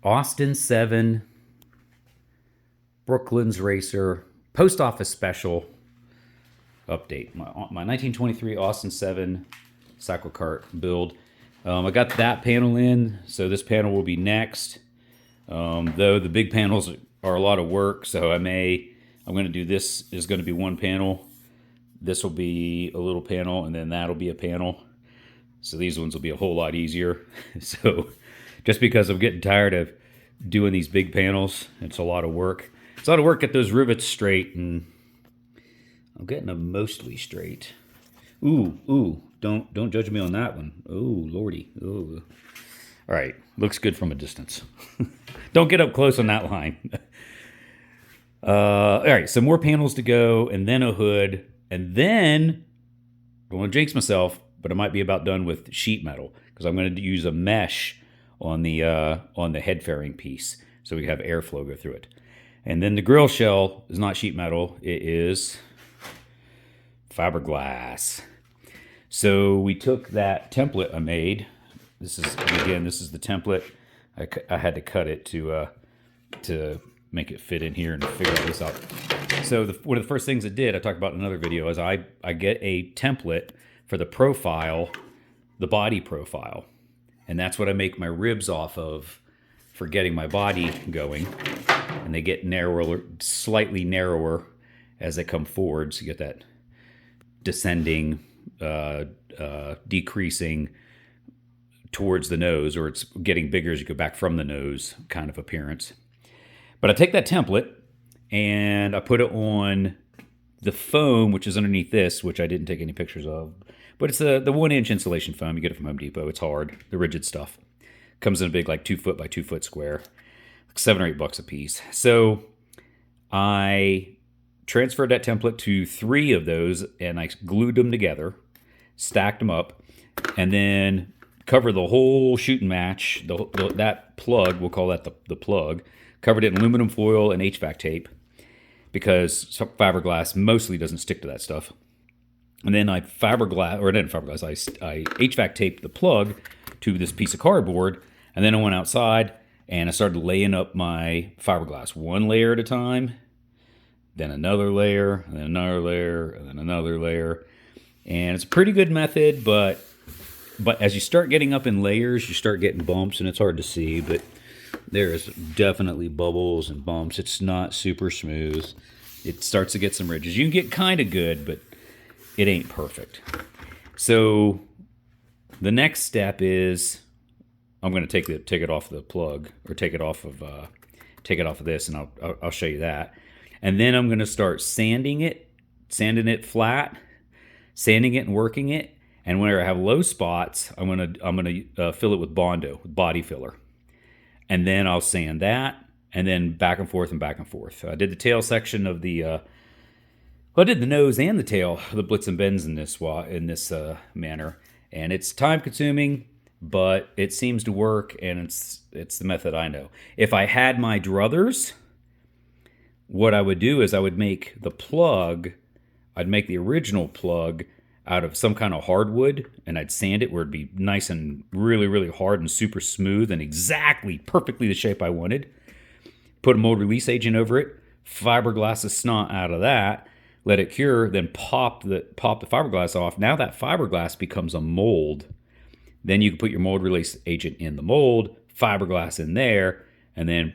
Austin7 Brooklyn's Racer Post Office Special update. My 1923 Austin7 Cyclekart build. I got that panel in, so this panel will be next. Though the big panels are a lot of work, so I'm going to do this is going to be one panel. This will be a little panel, and then that'll be a panel. So these ones will be a whole lot easier. So just because I'm getting tired of doing these big panels, it's a lot of work. It's a lot of work to get those rivets straight, and I'm getting them mostly straight. Ooh, don't judge me on that one. Ooh, lordy. Ooh. All right, looks good from a distance. Don't get up close on that line. All right, some more panels to go, and then a hood, and then I don't want to jinx myself, but I might be about done with sheet metal because I'm going to use a mesh on the head fairing piece so we have airflow go through it. And then the grill shell is not sheet metal; it is fiberglass. So we took that template I made. This is the template. I had to cut it to make it fit in here and figure this out. So one of the first things it did, I talked about in another video, is I get a template for the profile, the body profile. And that's what I make my ribs off of for getting my body going. And they get narrower, slightly narrower as they come forward. So you get that descending, decreasing towards the nose, or it's getting bigger as you go back from the nose kind of appearance. But I take that template and I put it on the foam, which is underneath this, which I didn't take any pictures of. But it's the 1-inch insulation foam. You get it from Home Depot. It's hard, the rigid stuff. Comes in a big, like 2 foot by 2 foot square, like $7 or $8 a piece. So I transferred that template to 3 of those, and I glued them together, stacked them up, and then covered the whole shooting match. That plug, we'll call that the plug. Covered it in aluminum foil and HVAC tape because fiberglass mostly doesn't stick to that stuff. And then I HVAC taped the plug to this piece of cardboard, and then I went outside and I started laying up my fiberglass one layer at a time, then another layer, and then another layer, and then another layer. And it's a pretty good method, but as you start getting up in layers, you start getting bumps, and it's hard to see, but there's definitely bubbles and bumps. It's not super smooth. It starts to get some ridges. You can get kind of good, but it ain't perfect. So the next step is I'm going to take it off the plug, or take it off of this, and I'll show you that. And then I'm going to start sanding it flat, sanding it and working it. And whenever I have low spots, I'm gonna fill it with Bondo, with body filler. And then I'll sand that, and then back and forth and back and forth. I did the tail section of I did the nose and the tail, the blitz and bends in this manner. And it's time consuming, but it seems to work, and it's the method I know. If I had my druthers, what I would do is I would make the plug, I'd make the original plug out of some kind of hardwood, and I'd sand it where it'd be nice and really, really hard and super smooth and exactly, perfectly the shape I wanted. Put a mold release agent over it, fiberglass the snot out of that, let it cure, then pop the fiberglass off. Now that fiberglass becomes a mold. Then you can put your mold release agent in the mold, fiberglass in there, and then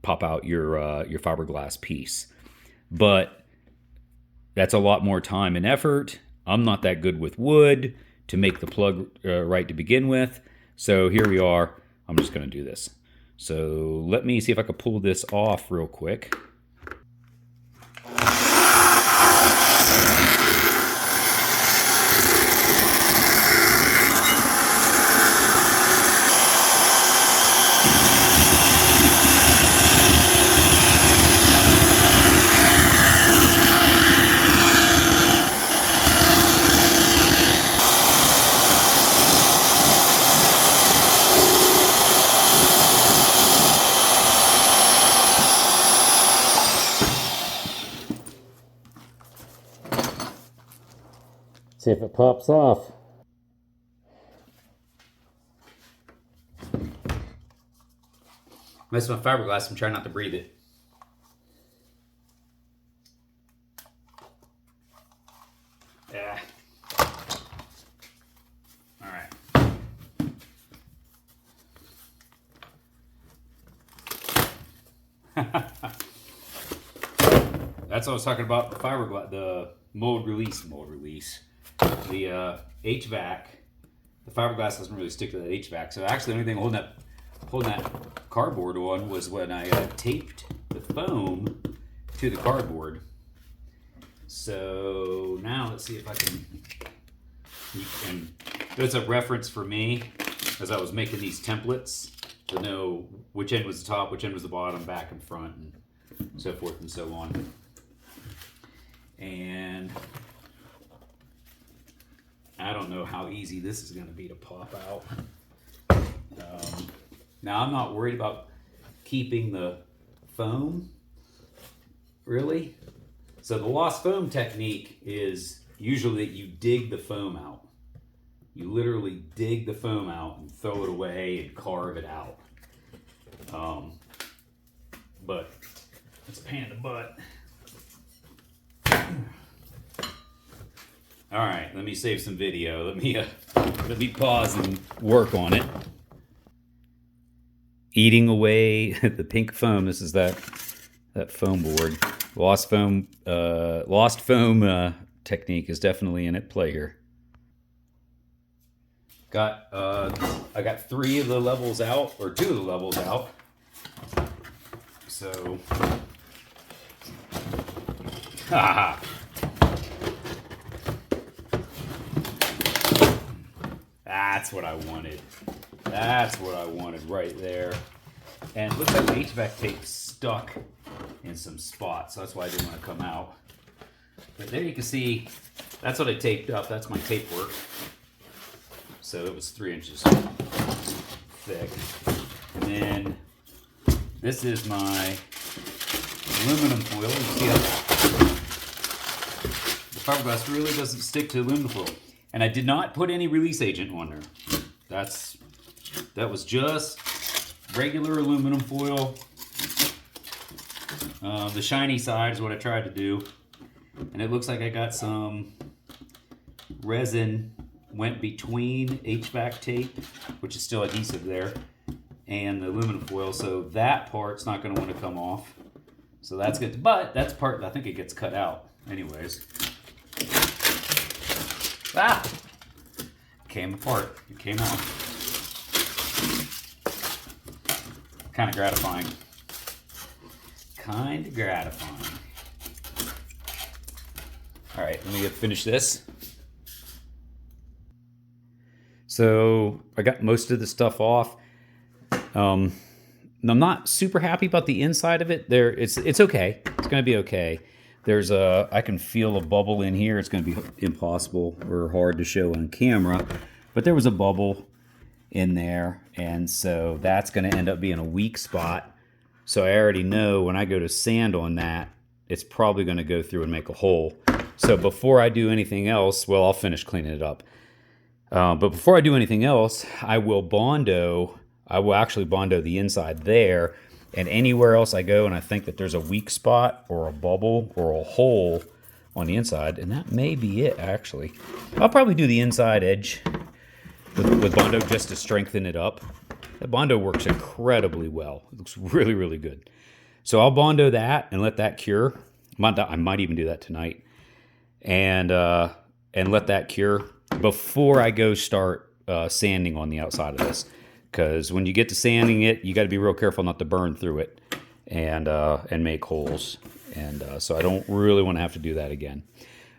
pop out your fiberglass piece. But that's a lot more time and effort. I'm not that good with wood to make the plug right to begin with. So here we are. I'm just going to do this. So let me see if I can pull this off real quick. See if it pops off. That's my fiberglass. I'm trying not to breathe it. Yeah. All right. That's what I was talking about. The fiberglass, the mold release. The HVAC. The fiberglass doesn't really stick to that HVAC. So actually, the only thing holding that cardboard on was when I taped the foam to the cardboard. So now let's see if I can. And there's a reference for me as I was making these templates to know which end was the top, which end was the bottom, back and front, and so forth and so on. And I don't know how easy this is going to be to pop out. Now I'm not worried about keeping the foam, really. So the lost foam technique is usually that you dig the foam out. You literally dig the foam out and throw it away and carve it out. But it's a pain in the butt. All right, let me save some video. Let me pause and work on it. Eating away the pink foam. This is that foam board. Lost foam technique is definitely in at play here. I got 3 of the levels out, or 2 of the levels out. So, haha. That's what I wanted. That's what I wanted right there. And it looks like the HVAC tape stuck in some spots, so that's why I didn't want to come out. But there you can see, that's what I taped up. That's my tape work. So it was 3 inches thick. And then this is my aluminum foil. You see how the fiberglass really doesn't stick to aluminum foil. And I did not put any release agent on there. That was just regular aluminum foil. The shiny side is what I tried to do. And it looks like I got some resin went between HVAC tape, which is still adhesive there, and the aluminum foil. So that part's not going to want to come off. So that's good. But that's part, I think it gets cut out anyways. Ah! Came apart. It came off. Kind of gratifying. Kind of gratifying. All right, let me finish this. So I got most of the stuff off. I'm not super happy about the inside of it. It's okay. It's going to be okay. I can feel a bubble in here. It's going to be impossible or hard to show on camera, but there was a bubble in there, and so that's going to end up being a weak spot. So I already know when I go to sand on that, it's probably going to go through and make a hole. So before I do anything else, well, I'll finish cleaning it up. But before I do anything else, I will actually Bondo the inside there, and anywhere else I go and I think that there's a weak spot or a bubble or a hole on the inside, and that may be it actually. I'll probably do the inside edge with Bondo just to strengthen it up. The Bondo works incredibly well. It looks really, really good. So I'll Bondo that and let that cure. I might even do that tonight. And let that cure before I go start sanding on the outside of this. Because when you get to sanding it, you got to be real careful not to burn through it and make holes. And so I don't really want to have to do that again.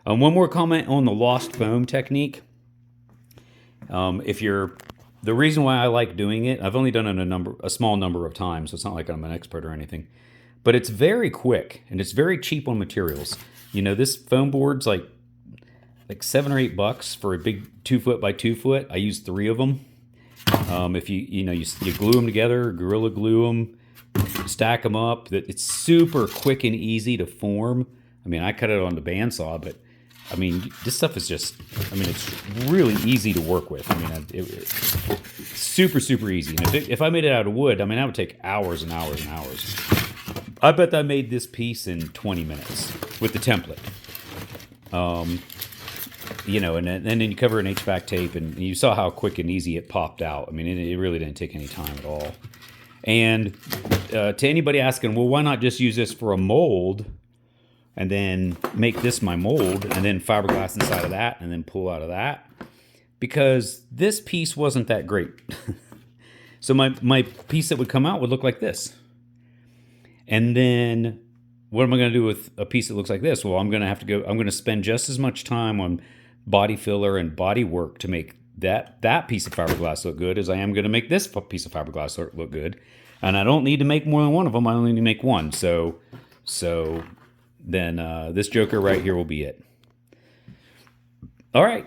One more comment on the lost foam technique. The reason why I like doing it, I've only done it a small number of times, so it's not like I'm an expert or anything. But it's very quick and it's very cheap on materials. You know, this foam board's like $7 or $8 for a big 2 foot by 2 foot. I use 3 of them. If you glue them together, Gorilla Glue them, stack them up. It's super quick and easy to form. I mean, I cut it on the bandsaw, but I mean, this stuff is just, I mean, it's really easy to work with. I mean, it's super, super easy. And if I made it out of wood, I mean, that would take hours and hours and hours. I bet I made this piece in 20 minutes with the template. You know, and then you cover an HVAC tape, and you saw how quick and easy it popped out. I mean, it really didn't take any time at all. And to anybody asking, well, why not just use this for a mold and then make this my mold and then fiberglass inside of that and then pull out of that? Because this piece wasn't that great. So my piece that would come out would look like this. And then what am I going to do with a piece that looks like this? Well, I'm going to spend just as much time on body filler and body work to make that piece of fiberglass look good as I am going to make this piece of fiberglass look good. And I don't need to make more than one of them. I only need to make one. So then this joker right here will be it. All right.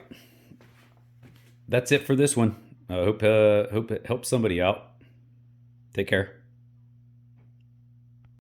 That's it for this one. I hope it helps somebody out. Take care.